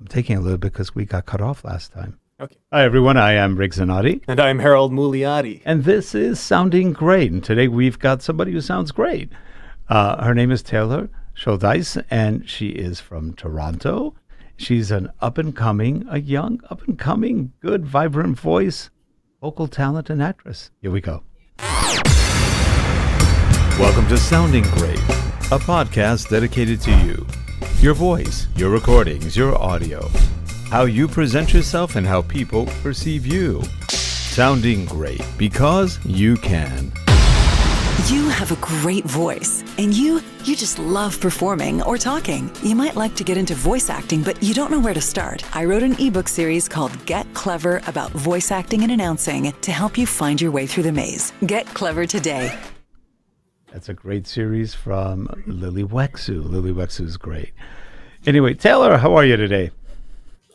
I'm taking a little bit because we got cut off last time. Okay. Hi, everyone. I am Rick Zanotti. And I'm Harold Muliati. And this is Sounding Great. And today we've got somebody who sounds great. Her name is Taylor Shouldice, and she is from Toronto. She's an young, up-and-coming, good, vibrant voice, vocal talent, and actress. Here we go. Welcome to Sounding Great, a podcast dedicated to you, your voice, your recordings, your audio, how you present yourself and how people perceive you. Sounding great because you can. You have a great voice, and you just love performing or talking. You might like to get into voice acting, but you don't know where to start. I wrote an ebook series called Get Clever about voice acting and announcing to help you find your way through the maze. Get clever today. That's a great series from Lily Wexu. Lily Wexu is great. Anyway, Taylor, how are you today?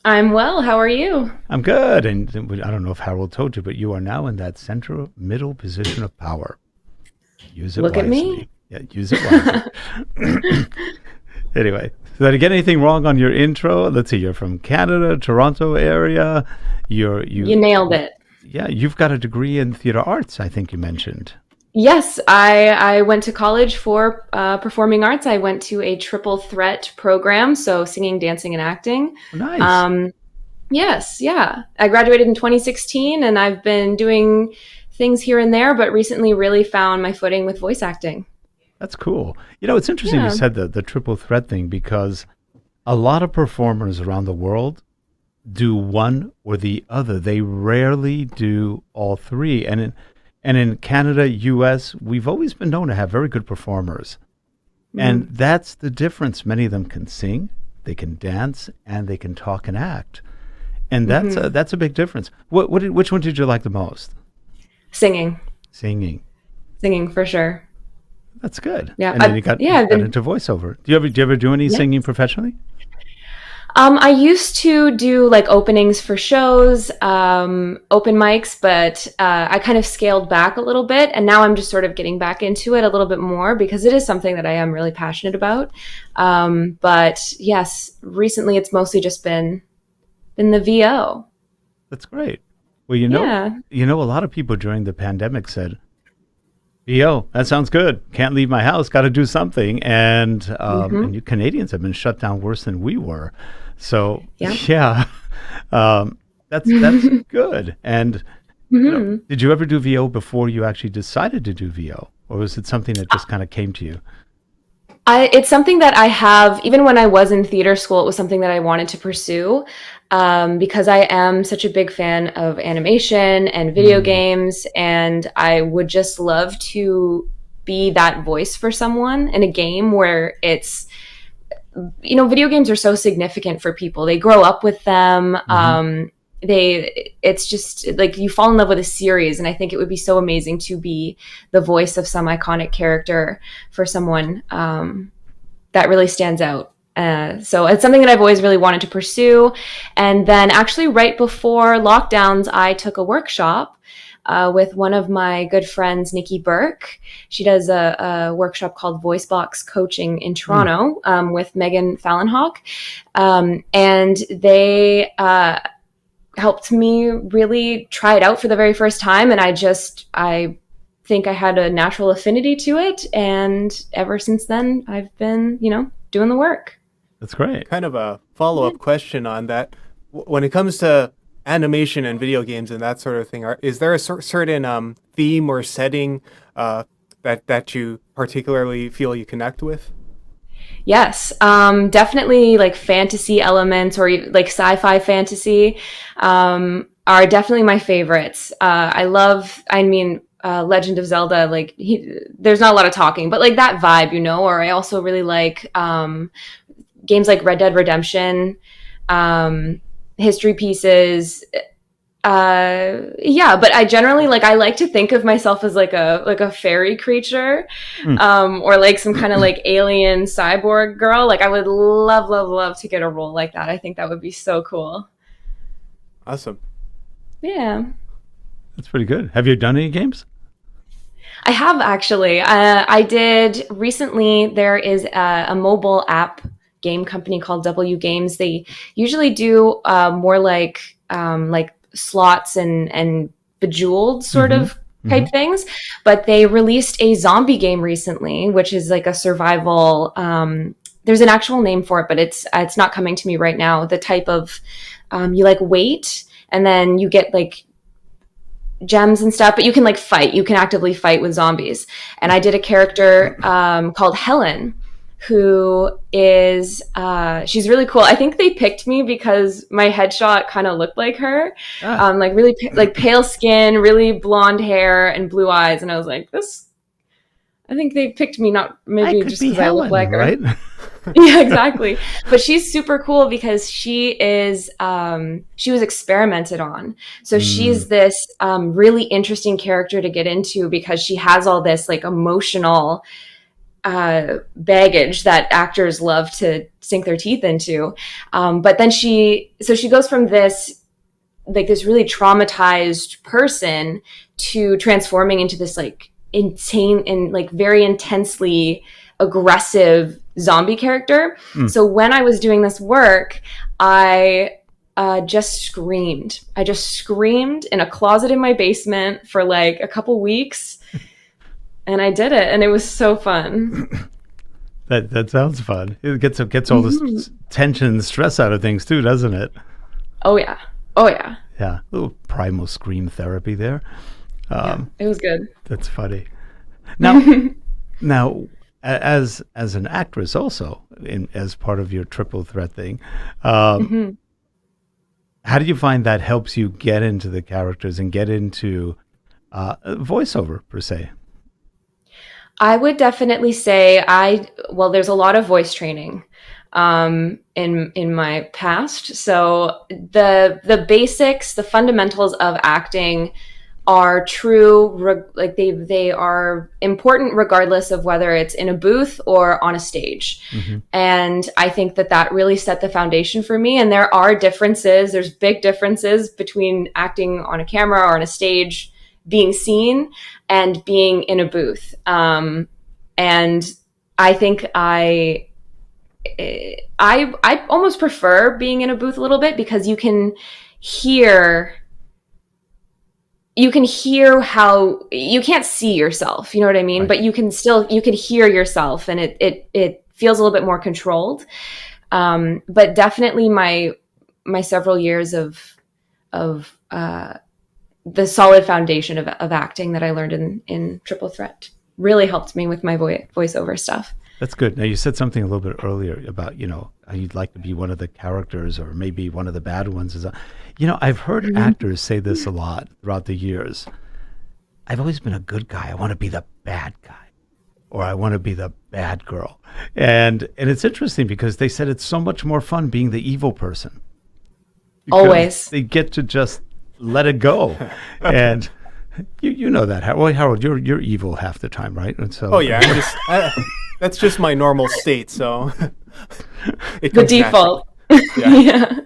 I'm well. How are you? I'm good. And I don't know if Harold told you, but you are now in that middle position of power. Use it Look wisely. at me. Yeah, use it wisely. Anyway, so did I get anything wrong on your intro? Let's see. You're from Canada, Toronto area. You nailed it. Yeah, you've got a degree in theater arts, I think you mentioned. Yes, I went to college for performing arts. I went to a triple threat program, so singing, dancing, and acting. Nice. Yes, yeah. I graduated in 2016, and I've been doing things here and there, but recently really found my footing with voice acting. That's cool. You know, it's interesting you said the triple threat thing, because a lot of performers around the world do one or the other. They rarely do all three. And in Canada, US, we've always been known to have very good performers. And that's the difference. Many of them can sing, they can dance, and they can talk and act. And that's a big difference. Which one did you like the most? Singing for sure. That's good. Yeah, And then you got into voiceover. Do you ever do any singing professionally? I used to do like openings for shows, open mics, but I kind of scaled back a little bit, and now I'm just sort of getting back into it a little bit more because it is something that I am really passionate about. But yes, recently it's mostly just been the VO. That's great. Well, you know, a lot of people during the pandemic said, VO, that sounds good. Can't leave my house. Got to do something. And you Canadians have been shut down worse than we were. So, that's good. And you know, did you ever do VO before you actually decided to do VO? Or was it something that just kind of came to you? It's something that I have, even when I was in theater school, it was something that I wanted to pursue because I am such a big fan of animation and video games, and I would just love to be that voice for someone in a game where it's, you know, video games are so significant for people. They grow up with them. It's just like you fall in love with a series, and I think it would be so amazing to be the voice of some iconic character for someone that really stands out. So it's something that I've always really wanted to pursue. And then actually right before lockdowns, I took a workshop with one of my good friends, Nikki Burke. She does a workshop called Voice Box Coaching in Toronto with Megan Fallenhawk. And they helped me really try it out for the very first time. And I think I had a natural affinity to it. And ever since then, I've been, doing the work. That's great. Kind of a follow-up question on that. When it comes to animation and video games and that sort of thing, is there a certain theme or setting that you particularly feel you connect with? Yes, definitely like fantasy elements or like sci-fi fantasy are definitely my favorites. Legend of Zelda, like there's not a lot of talking, but like that vibe, or I also really like games like Red Dead Redemption, history pieces. But I generally I like to think of myself as like a fairy creature, or like some kind of like alien cyborg girl. Like I would love to get a role like that. I think that would be so cool. Awesome. Yeah. That's pretty good. Have you done any games? I have actually. I did recently. There is a mobile app game company called W Games. They usually do more like slots and Bejeweled sort of type things, but they released a zombie game recently, which is like a survival. There's an actual name for it, but it's not coming to me right now. The type of you like wait, and then you get like gems and stuff, but you can like fight. You can actively fight with zombies. And I did a character called Helen, who is she's really cool. I think they picked me because my headshot kind of looked like her. Like really like pale skin, really blonde hair and blue eyes, and I was like, this, I think they picked me not maybe just because I look like her. Right? Yeah, exactly. But she's super cool because she was experimented on. So she's this really interesting character to get into because she has all this like emotional baggage that actors love to sink their teeth into. But then she goes from this really traumatized person to transforming into this like insane and like very intensely aggressive zombie character. So when I was doing this work, I just screamed. I just screamed in a closet in my basement for like a couple weeks, and I did it, and it was so fun. That sounds fun. It gets all this tension and stress out of things too, doesn't it? Oh yeah. Yeah, a little primal scream therapy there. It was good. That's funny. Now, as an actress, also as part of your triple threat thing, how do you find that helps you get into the characters and get into voiceover per se? I would definitely say there's a lot of voice training in my past. So the basics, the fundamentals of acting are true, like they are important regardless of whether it's in a booth or on a stage. And I think that really set the foundation for me. And there are differences. There's big differences between acting on a camera or on a stage, being seen, and being in a booth. And I think I almost prefer being in a booth a little bit because you can hear how you can't see yourself, you know what I mean? Right. But you can hear yourself, and it feels a little bit more controlled. But definitely my several years of the solid foundation of acting that I learned in Triple Threat really helped me with my voiceover stuff. That's good. Now, you said something a little bit earlier about, how you'd like to be one of the characters or maybe one of the bad ones. I've heard actors say this a lot throughout the years. I've always been a good guy. I want to be the bad guy, or I want to be the bad girl. And it's interesting because they said it's so much more fun being the evil person. Always. They get to just let it go. And you know that. Well, Harold, you're evil half the time, right? And so, that's just my normal state. So the default. Yeah.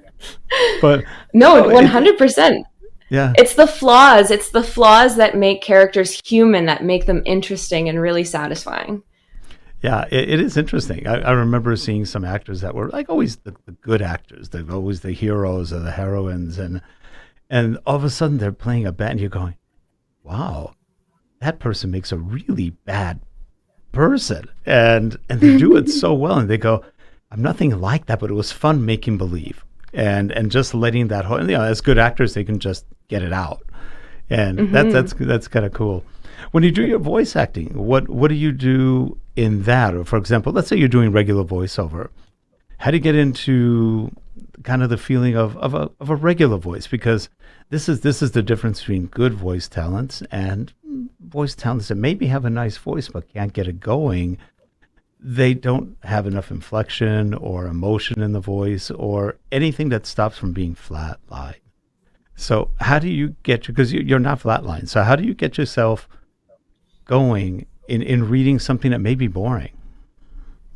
But no, 100%. Yeah. It's the flaws that make characters human, that make them interesting and really satisfying. Yeah, it is interesting. I remember seeing some actors that were like always the good actors. They're always the heroes or the heroines, and all of a sudden they're playing a bad, and you're going, wow, that person makes a really bad person. And they do it so well, and they go, I'm nothing like that, but it was fun making believe. And just letting that whole, as good actors, they can just get it out. And that's kind of cool. When you do your voice acting, what do you do in that? Or for example, let's say you're doing regular voiceover. How do you get into kind of the feeling of a regular voice? Because this is the difference between good voice talents and voice talents that maybe have a nice voice but can't get it going. They don't have enough inflection or emotion in the voice or anything that stops from being flatline. So how do you get, because you're not flatline, so how do you get yourself going in reading something that may be boring?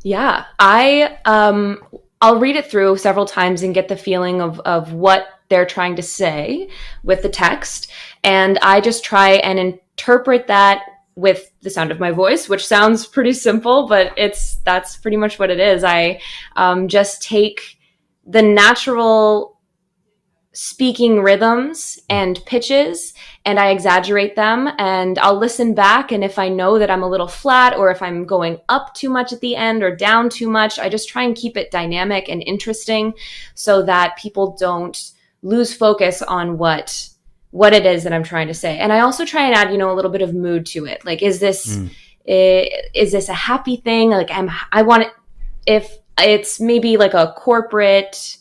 Yeah, I'll read it through several times and get the feeling of what they're trying to say with the text. And I just try and interpret that with the sound of my voice, which sounds pretty simple, but that's pretty much what it is. I just take the natural speaking rhythms and pitches and I exaggerate them, and I'll listen back, and if I know that I'm a little flat or if I'm going up too much at the end or down too much, I just try and keep it dynamic and interesting so that people don't lose focus on what it is that I'm trying to say. And I also try and add, a little bit of mood to it. Like, is this a happy thing? Like, I want it, if it's maybe like a corporate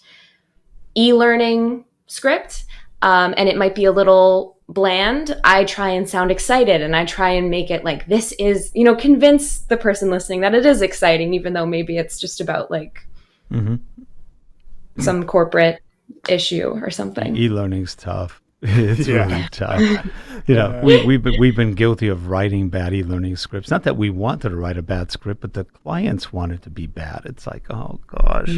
e-learning script, and it might be a little bland, I try and sound excited, and I try and make it like, this is, convince the person listening that it is exciting, even though maybe it's just about like some corporate issue or something. E-learning's tough. It's really tough. We've been guilty of writing bad e-learning scripts. Not that we wanted to write a bad script, but the clients want it to be bad. It's like, oh gosh,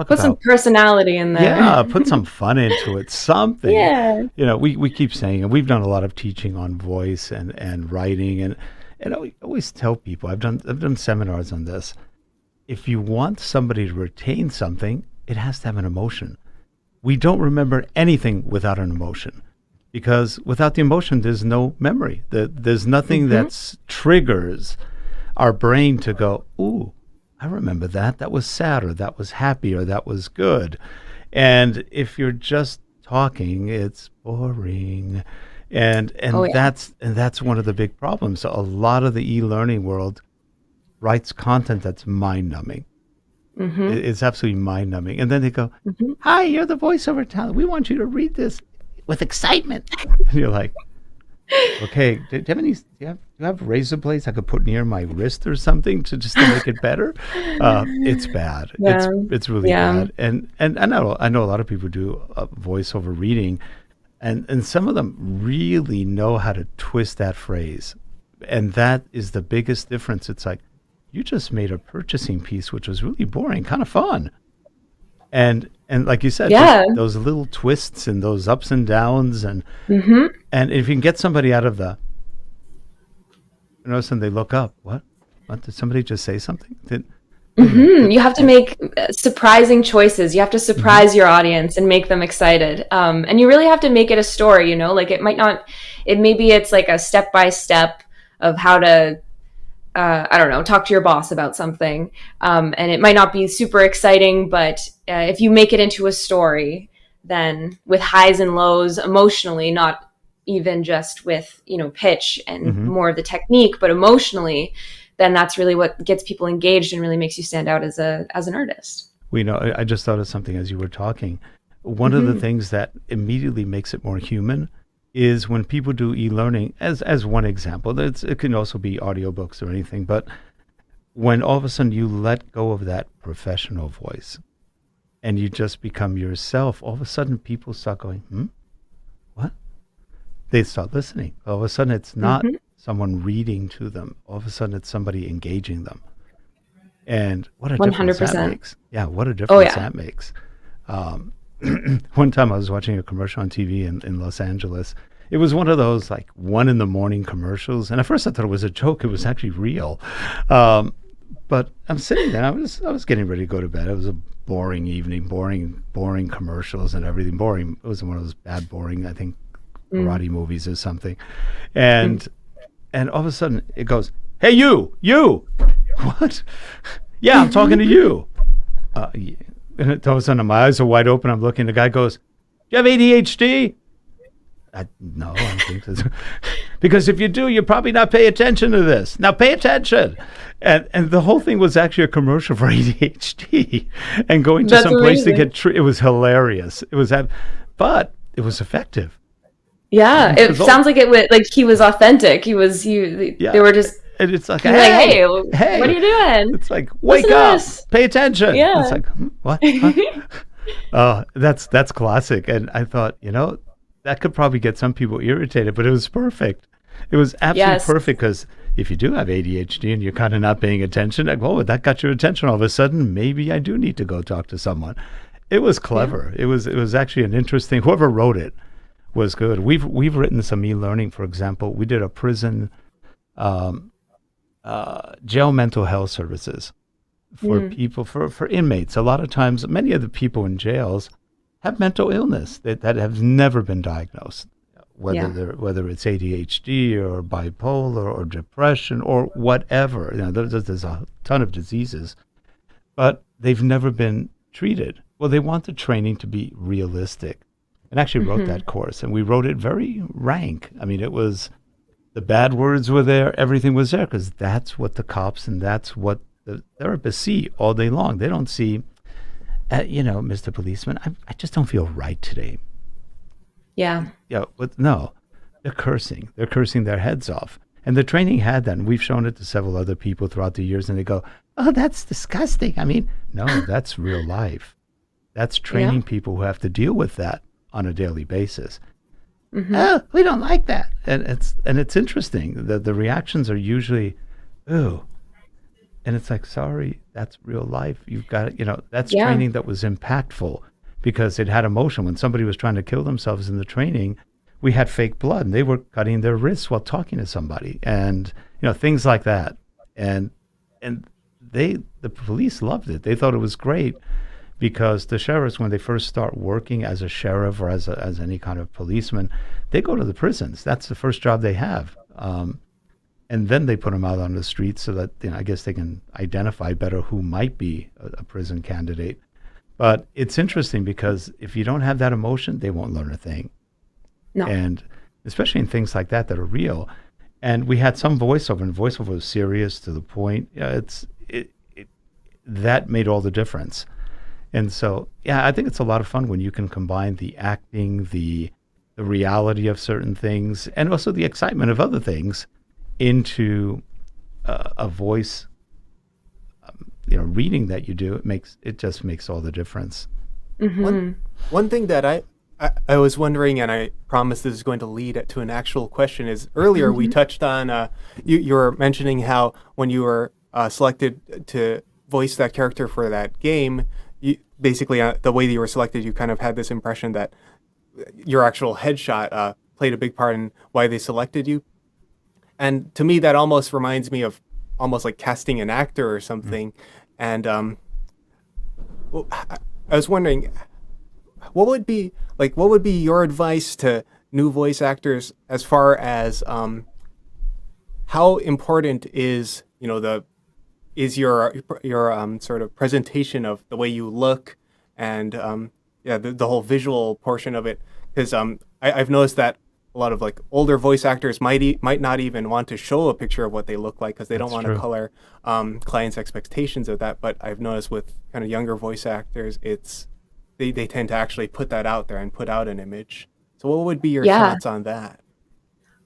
put some personality in there. Yeah, put some fun into it. Something. Yeah. We keep saying, and we've done a lot of teaching on voice and writing, and I always tell people, I've done seminars on this. If you want somebody to retain something, it has to have an emotion. We don't remember anything without an emotion, because without the emotion, there's no memory. There's nothing that triggers our brain to go, ooh, I remember that. That was sad, or that was happy, or that was good. And if you're just talking, it's boring. And that's one of the big problems. So a lot of the e-learning world writes content that's mind-numbing. It's absolutely mind-numbing. And then they go, hi, you're the voiceover talent. We want you to read this with excitement. And you're like, okay, do you have razor blades I could put near my wrist or something to make it better? It's bad. Yeah. It's really bad. And I know a lot of people do voiceover reading, and some of them really know how to twist that phrase. And that is the biggest difference. It's like, you just made a purchasing piece, which was really boring, kind of fun. And like you said, those little twists and those ups and downs. And if you can get somebody out of and they look up, what did somebody just say something? You have to make surprising choices. You have to surprise your audience and make them excited. And you really have to make it a story, like maybe it's like a step-by-step of how to, talk to your boss about something. And it might not be super exciting, but if you make it into a story, then with highs and lows emotionally, not even just with, pitch and more of the technique, but emotionally, then that's really what gets people engaged and really makes you stand out as an artist. I just thought of something as you were talking. One of the things that immediately makes it more human is when people do e-learning, as one example. It can also be audiobooks or anything, but when all of a sudden you let go of that professional voice and you just become yourself, all of a sudden people start going, what? They start listening. All of a sudden it's not someone reading to them. All of a sudden it's somebody engaging them. And what a difference 100%. that makes. Yeah, what a difference that makes. One time I was watching a commercial on TV in Los Angeles. It was one of those like 1 a.m. commercials. And at first I thought it was a joke. It was actually real. But I'm sitting there. I was getting ready to go to bed. It was a boring evening, boring commercials and everything. Boring. It was one of those bad, boring, I think, karate movies or something. And all of a sudden it goes, hey, you, what? Yeah, I'm talking to you. And all of a sudden my eyes are wide open. I'm looking. The guy goes, do you have ADHD? No, I don't think so. Because if you do, you probably not pay attention to this. Now pay attention. And the whole thing was actually a commercial for ADHD and going to some place to get it was hilarious. But it was effective. Yeah, it sounds like he was authentic. They were just. And it's like, hey, what are you doing? It's like, wake up, pay attention. Yeah. It's like, what? Oh, that's classic. And I thought, that could probably get some people irritated, but it was perfect. It was absolutely perfect, because if you do have ADHD and you're kind of not paying attention, like, oh, that got your attention all of a sudden, maybe I do need to go talk to someone. It was clever. Yeah. It was actually an interesting, whoever wrote it was good. We've written some e-learning, for example. We did a prison um, jail mental health services for Mm. people, for inmates. A lot of times, many of the people in jails have mental illness that have never been diagnosed, Yeah. whether it's ADHD or bipolar or depression or whatever. There's a ton of diseases, but they've never been treated. Well, they want the training to be realistic. And actually wrote Hmm. that course, and we wrote it very rank. I mean, it was the bad words were there, everything was there, because that's what the cops and that's what the therapists see all day long. They don't see, Mr. Policeman, I just don't feel right today. Yeah. Yeah, but no, they're cursing. They're cursing their heads off. And the training had that, and we've shown it to several other people throughout the years, and they go, "Oh, that's disgusting." I mean, no, that's real life. That's Yeah. training people who have to deal with that on a daily basis. Hmm. Oh, we don't like that, and it's interesting. The reactions are usually, "Ooh," and it's like, "Sorry, that's real life. You've got it." That's Yeah. training that was impactful because it had emotion. When somebody was trying to kill themselves in the training, we had fake blood, and they were cutting their wrists while talking to somebody, and things like that, and and the police loved it. They thought it was great because the sheriffs, when they first start working as a sheriff or as any kind of policeman, they go to the prisons. That's the first job they have, and then they put them out on the streets so that I guess they can identify better who might be a prison candidate. But it's interesting because if you don't have that emotion, they won't learn a thing, No. and especially in things like that are real. And we had some voiceover, and voiceover was serious to the point. Yeah, that made all the difference. And so, yeah, I think it's a lot of fun when you can combine the acting, the reality of certain things, and also the excitement of other things into a voice, reading that you do. It just makes all the difference. One Hmm. one thing that I was wondering, and I promise this is going to lead to an actual question, is earlier we touched on you were mentioning how when you were selected to voice that character for that game, you basically the way that you were selected, you kind of had this impression that your actual headshot played a big part in why they selected you. And to me, that almost reminds me of almost like casting an actor or something. And well, I was wondering, what would be your advice to new voice actors as far as how important is your sort of presentation of the way you look and yeah, the whole visual portion of it, because I've noticed that a lot of like older voice actors might not even want to show a picture of what they look like because they don't That's want to true. color clients' expectations of that. But I've noticed with kind of younger voice actors, they tend to actually put that out there and put out an image. So what would be your Yeah. thoughts on that?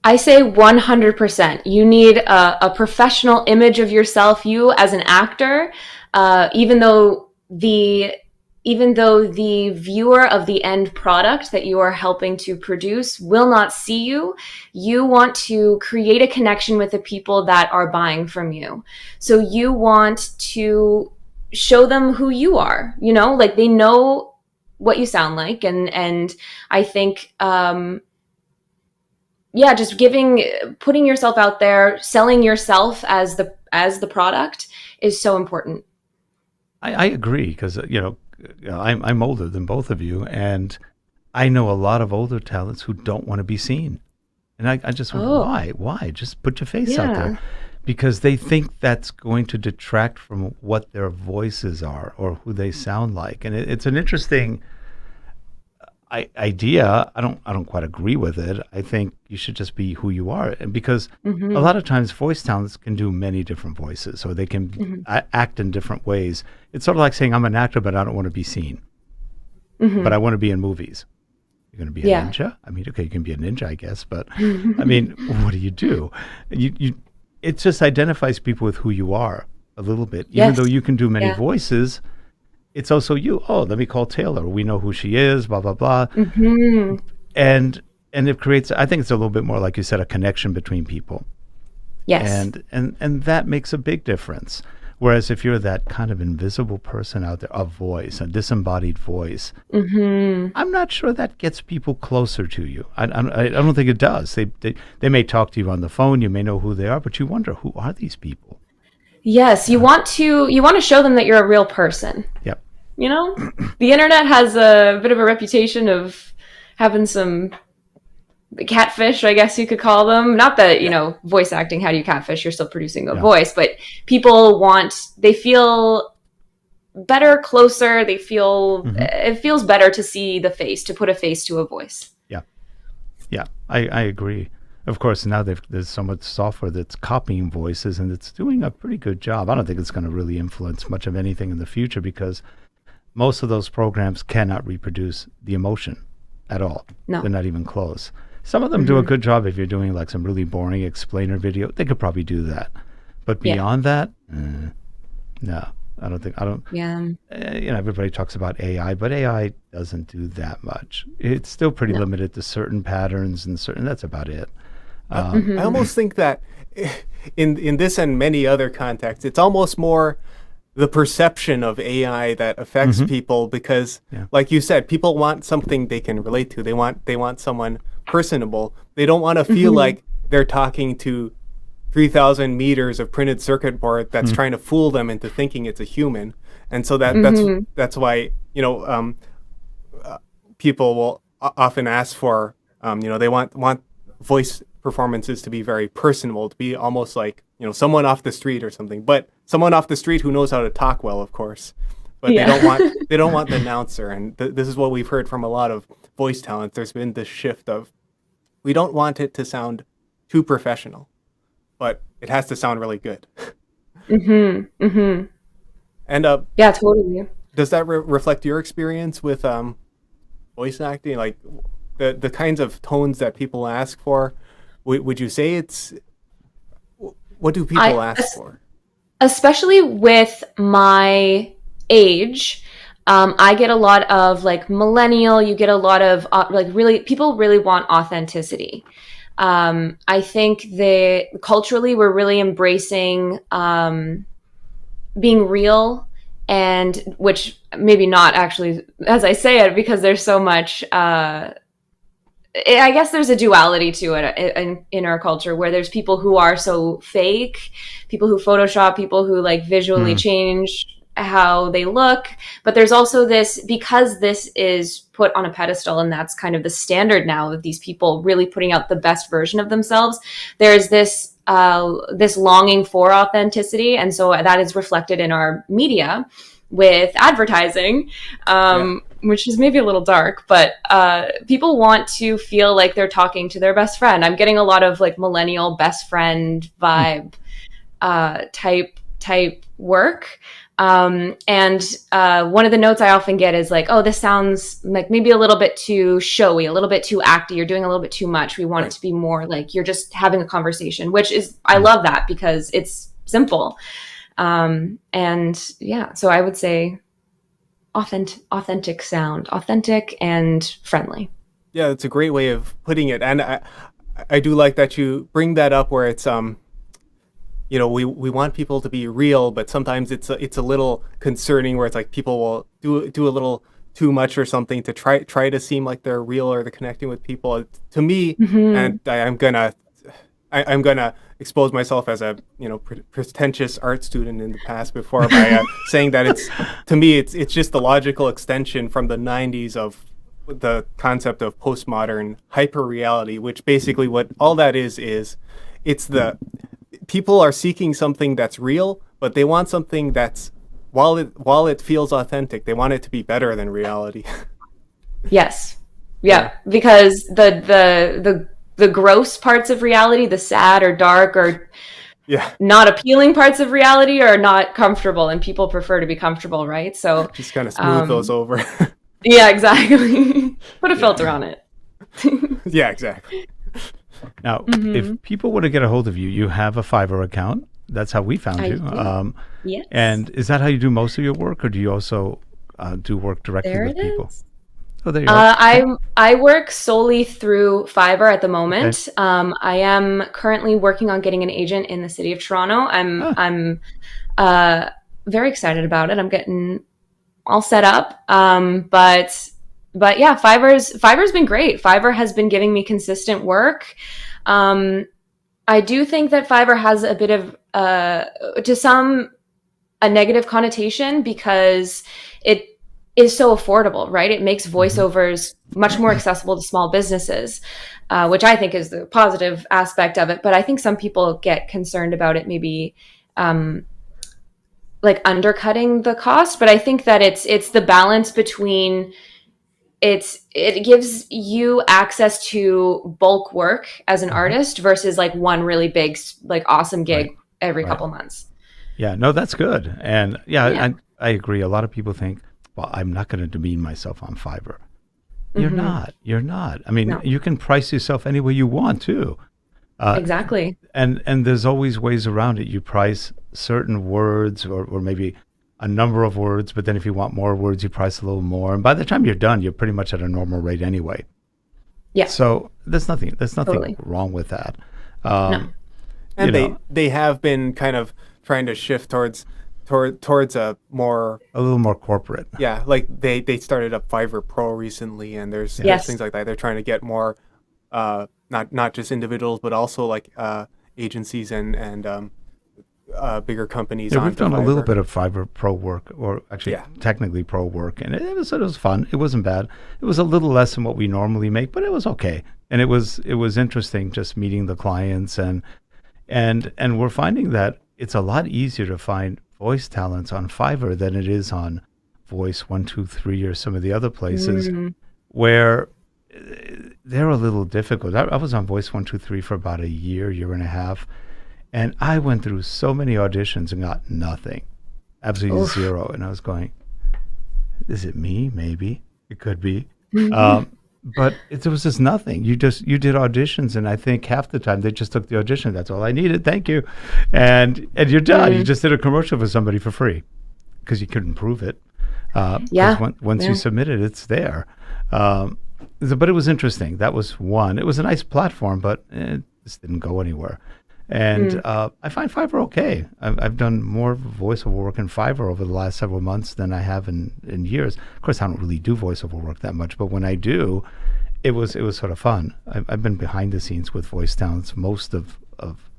I say 100%. You need a professional image of yourself, you as an actor, even though the viewer of the end product that you are helping to produce will not see you, you want to create a connection with the people that are buying from you. So you want to show them who you are, like they know what you sound like. And I think, yeah, just putting yourself out there, selling yourself as the product is so important. I agree because I'm older than both of you, and I know a lot of older talents who don't want to be seen. And I just wonder Oh, why? Just put your face out there yeah. because they think that's going to detract from what their voices are or who they sound like. And it's an interesting idea. I don't quite agree with it. I think you should just be who you are. And because a Hmm. lot of times voice talents can do many different voices, or they can Hmm. act in different ways. It's sort of like saying I'm an actor, but I don't want to be seen, but I Hmm. want to be in movies. You're going to be a Yeah. ninja? I mean, okay, you can be a ninja, I guess, but I mean, what do you do? It just identifies people with who you are a little bit. Even though Yes. you can do many Yeah. voices, it's also you. Oh, let me call Taylor. We know who she is, blah, blah, blah. Hmm. And it creates, I think it's a little bit more, like you said, a connection between people. Yes. And that makes a big difference. Whereas if you're that kind of invisible person out there, a voice, a disembodied voice, I'm not sure that gets people closer to you. I don't think it does. They may talk to you on the phone, you may know who they are, but you wonder, who are these people? Yes, you want to show them that you're a real person. Yep. You know, the internet has a bit of a reputation of having some catfish, I guess you could call them. Not that, voice acting, how do you catfish? You're still producing a voice, but they feel better, closer. They feel, it feels better to see the face, to put a face to a voice. Yeah. Yeah, I agree. Of course, now there's so much software that's copying voices, and it's doing a pretty good job. I don't think it's going to really influence much of anything in the future, because most of those programs cannot reproduce the emotion at all. No. They're not even close. Some of them do a good job. If you're doing like some really boring explainer video, they could probably do that. But beyond that, no, I don't. Yeah. Everybody talks about AI, but AI doesn't do that much. It's still pretty limited to certain patterns and that's about it. I almost think that in this and many other contexts, it's almost more the perception of AI that affects people, because, like you said, people want something they can relate to. They want someone personable. They don't want to feel like they're talking to 3,000 meters of printed circuit board that's trying to fool them into thinking it's a human. And so that's why people will often ask for they want voice performances to be very personable, to be almost like someone off the street or something, but someone off the street who knows how to talk well, of course. But they don't want the announcer. And this is what we've heard from a lot of voice talent. There's been this shift of, we don't want it to sound too professional, but it has to sound really good. And yeah, totally. Does that reflect your experience with voice acting? Like the kinds of tones that people ask for? Would you say what do people ask for? Especially with my age, I get a lot of like millennial. You get a lot of people really want authenticity. I think that culturally we're really embracing being real, and which maybe not actually as I say it, because there's so much. I guess there's a duality to it in our culture, where there's people who are so fake, people who Photoshop, people who like visually change how they look. But there's also this, because this is put on a pedestal and that's kind of the standard now of these people really putting out the best version of themselves. There's this longing for authenticity. And so that is reflected in our media with advertising, which is maybe a little dark, but people want to feel like they're talking to their best friend. I'm getting a lot of like millennial best friend vibe type work. And one of the notes I often get is like, oh, this sounds like maybe a little bit too showy, a little bit too acty. You're doing a little bit too much. We want it to be more like you're just having a conversation, which is, I love that because it's simple. And yeah, so I would say authentic sound, authentic and friendly. Yeah, that's a great way of putting it. And I do like that you bring that up, where it's, we want people to be real, but sometimes it's a little concerning, where it's like people will do a little too much or something to try to seem like they're real or they're connecting with people. To me, and I'm gonna expose myself as a pretentious art student in the past before by saying that it's just the logical extension from the 90s of the concept of postmodern hyper-reality, which basically what all that is it's the people are seeking something that's real, but they want something that's, while it feels authentic, they want it to be better than reality. Yes. Yeah. Because the gross parts of reality, the sad or dark or not appealing parts of reality are not comfortable, and people prefer to be comfortable, right? So just kind of smooth those over. Yeah, exactly. Put a filter on it. Yeah, exactly. Now, if people want to get a hold of you, you have a Fiverr account. That's how we found you. Yes. And is that how you do most of your work, or do you also do work directly There with it people? is. Oh, there you are. I work solely through Fiverr at the moment. Okay. I am currently working on getting an agent in the city of Toronto. Ah, I'm very excited about it. I'm getting all set up. But yeah, Fiverr's been great. Fiverr has been giving me consistent work. I do think that Fiverr has a bit of to some a negative connotation because it is so affordable, right? It makes mhm. voiceovers much more accessible to small businesses, which I think is the positive aspect of it. But I think some people get concerned about it maybe um, like undercutting the cost. But I think that it's the balance between it gives you access to bulk work as an Uh-huh. artist versus like one really big like awesome Right. gig every Right. couple months. Yeah, no, that's good. And yeah, Yeah. I agree. A lot of people think, well, I'm not going to demean myself on Fiverr. You're Mm-hmm. not. You're not. I mean, No, you can price yourself any way you want to. Uh, exactly. and there's always ways around it. You price certain words or maybe a number of words, but then if you want more words, you price a little more. And by the time you're done, you're pretty much at a normal rate anyway. Yeah, So there's nothing totally. wrong with that. No. Um, you And know, they have been kind of trying to shift towards a more, a little more corporate. yeah, like they started up Fiverr Pro recently, and Yeah. there's Yes. things like that. They're trying to get more not just individuals but also like agencies and bigger companies Yeah, we've onto done a little Fiverr. bit of Fiverr Pro work, or actually Yeah. technically Pro work, and it was fun. It wasn't bad. It was a little less than what we normally make, but it was okay. And it was interesting just meeting the clients and we're finding that it's a lot easier to find voice talents on Fiverr than it is on Voice 123 or some of the other places Mm, where they're a little difficult. I was on Voice 123 for about a year and a half, and I went through so many auditions and got nothing, absolutely oof. zero. And I was going, is it me? Maybe it could be. Um, but there was just nothing. You did auditions, and I think half the time they just took the audition. That's all I needed. Thank you, and you're done. You Mm, just did a commercial for somebody for free because you couldn't prove it. Because yeah. once you Yeah. submit it, it's there. Um, but it was interesting. That was one. It was a nice platform, but it just didn't go anywhere. And Mm, I find Fiverr okay. I've done more voiceover work in Fiverr over the last several months than I have in years. Of course, I don't really do voiceover work that much, but when I do, it was sort of fun. I've been behind the scenes with voice talents most of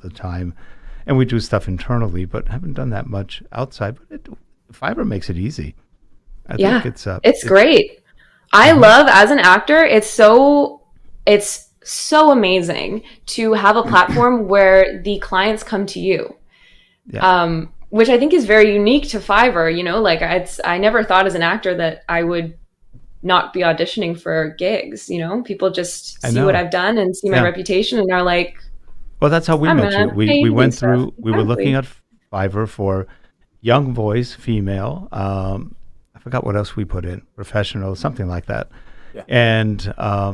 the time, and we do stuff internally, but haven't done that much outside. But Fiverr makes it easy. I think yeah. It's great. I mhm. love as an actor, it's so amazing to have a platform where the clients come to you. Yeah, Which I think is very unique to Fiverr. Like I never thought as an actor that I would not be auditioning for gigs. People just I see what know. I've done and see my Yeah. reputation and are like, Well, that's how we I'm met gonna you. We pay we you to do went stuff. through. We were looking Exactly. at Fiverr for young voice, female. I forgot what else we put in, professional, something like that. Yeah.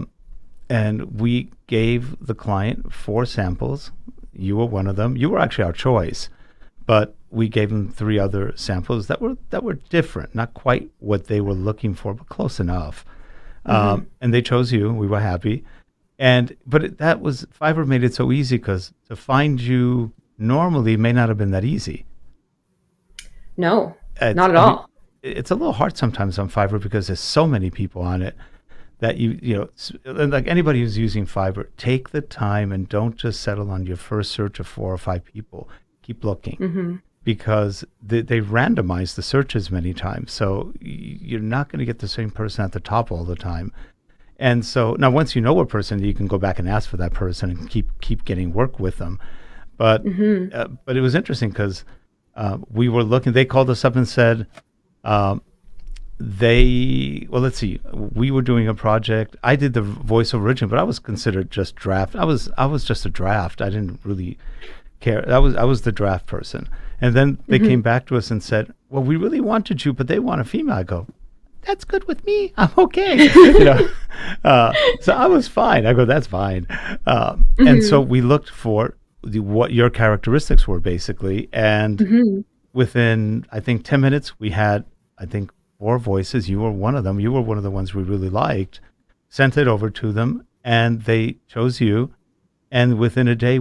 And we gave the client 4 samples. You were one of them. You were actually our choice, but we gave them 3 other samples that were different, not quite what they were looking for, but close enough. Hmm. And they chose you. We were happy. That was Fiverr made it so easy because to find you normally may not have been that easy. No, It's, not at I mean, all. it's a little hard sometimes on Fiverr because there's so many people on it that like anybody who's using Fiverr, take the time and don't just settle on your first search of 4 or 5 people. Keep looking Hmm. because they randomize the searches many times, so you're not going to get the same person at the top all the time. And so now, once you know a person, you can go back and ask for that person and keep getting work with them. But Hmm. but it was interesting because we were looking. They called us up and said um, let's see, we were doing a project. I did the voice original, but I was considered just draft. I was just a draft. I didn't really care. I was the draft person. And then they Hmm. came back to us and said, "Well, we really wanted you, but they want a female." I go, "That's good with me. I'm okay." So I was fine. I go, "That's fine." And so Hmm. we looked for what your characteristics were basically, and Hmm. within I think 10 minutes we had I think 4 voices. You were one of them. You were one of the ones we really liked. Sent it over to them, and they chose you. And within a day,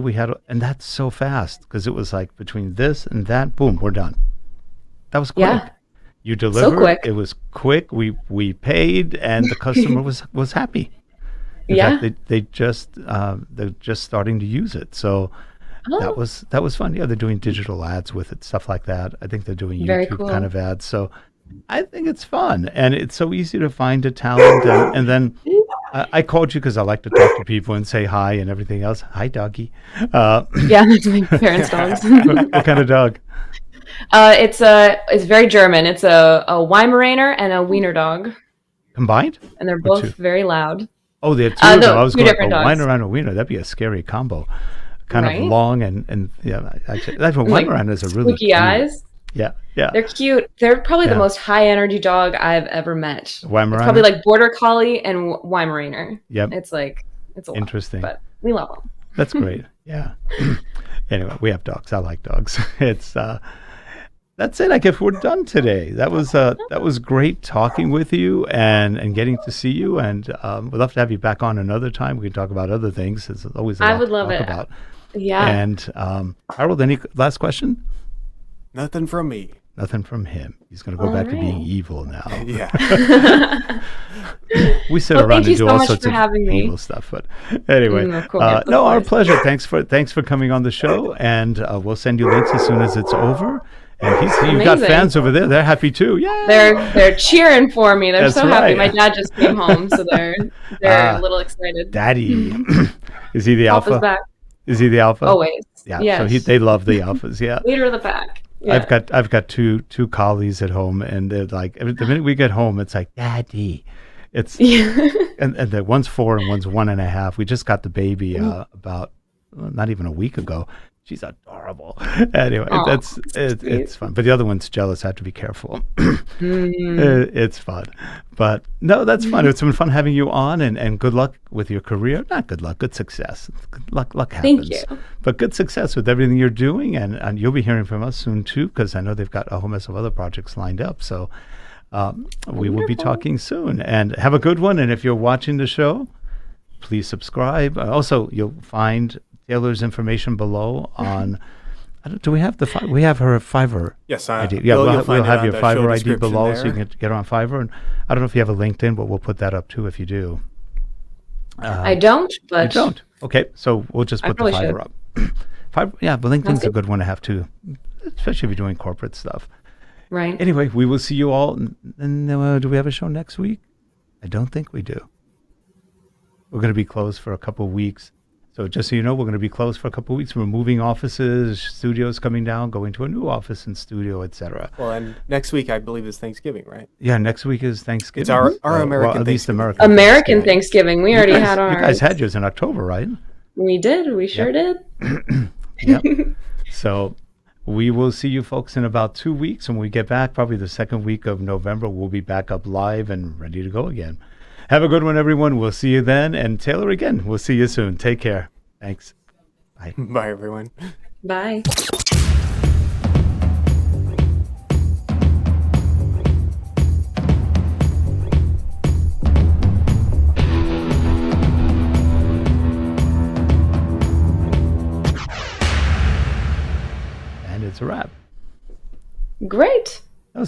and that's so fast, because it was like between this and that, boom, we're done. That was quick. Yeah. You delivered. So quick. It was quick. We paid, and the customer was happy. In fact, they're just starting to use it. So that was fun. Yeah, they're doing digital ads with it, stuff like that. I think they're doing Very YouTube cool. kind of ads. So I think it's fun, and it's so easy to find a talent. And then I called you because I like to talk to people and say hi and everything else. Hi, doggy. Yeah, that's my parents' dogs. What kind of dog? It's very German. It's a Weimaraner and a Wiener dog, Combined? and they're Or both two? very loud. Oh, they have two of them. No, I was two going, different dogs. Weimaraner and Wiener. That'd be a scary combo. Kind Right? of long and yeah. Actually, that's what Like Weimaraner is a really squeaky cute. eyes. Yeah, yeah. They're cute. They're probably Yeah. the most high energy dog I've ever met. Weimaraner? It's probably like Border Collie and Weimaraner. Yep. It's a lot. Interesting. But we love them. That's great. Yeah. Anyway, we have dogs. I like dogs. It's that's it. I guess we're done today. That was great talking with you and getting to see you. And we'd love to have you back on another time. We can talk about other things. There's always a lot I would to love talk it. about. Yeah. And Harold, any last question? Nothing from me. Nothing from him. He's going to go back to being evil now. Yeah. We sit Well, around thank and you do so all much sorts for of having me. evil stuff. But anyway, Of course, of no, our course. pleasure. Thanks for coming on the show, and we'll send you links as soon as it's over. And you've got Amazing. fans over there. They're happy too. Yeah. They're cheering for me. They're That's so happy. right. My dad just came home, so they're a little excited. Daddy. Is he the Alpha's alpha? back. Is he the alpha? Always. Yeah. Yes. So they love the alphas. Yeah. Leader of the pack. Yeah. I've got two collies at home, and they're like the minute we get home, it's like Daddy. It's and the one's 4 and one's 1.5. We just got the baby about not even a week ago. She's adorable. Anyway, Aw, it's fun. But the other one's jealous. I have to be careful. It's fun. But no, that's fun. It's been fun having you on, and good luck with your career. Not good luck, good success. Luck happens. Thank you. But good success with everything you're doing, and you'll be hearing from us soon too, because I know they've got a whole mess of other projects lined up. So we will be talking soon. And have a good one. And if you're watching the show, please subscribe. Also, you'll find Taylor's information below on. Do we have we have her Fiverr Yes, ID? Yeah, you'll we'll find it have on your the Fiverr show ID description below, so there. you can get her on Fiverr. And I don't know if you have a LinkedIn, but we'll put that up too if you do. I don't, but You don't. Okay, so we'll just I put the probably Fiverr up. Fiverr, yeah, but LinkedIn's a good. good one to have too, especially if you're doing corporate stuff. right. Anyway, we will see you all. And do we have a show next week? I don't think we do. We're going to be closed for a couple of weeks. So just so you know, we're going to be closed for a couple of weeks. We're moving offices, studios coming down, going to a new office and studio, etc. Well, and next week I believe is Thanksgiving, right? Yeah, next week is Thanksgiving. It's our well, American at least Thanksgiving. American. Thanksgiving. We already had ours. You guys had yours in October, right? We did. We sure did. Yep. So we will see you folks in about 2 weeks. When we get back, probably the second week of November, we'll be back up live and ready to go again. Have a good one, everyone. We'll see you then. And Taylor, again, we'll see you soon. Take care. Thanks. Bye. Bye, everyone. Bye. And it's a wrap. Great.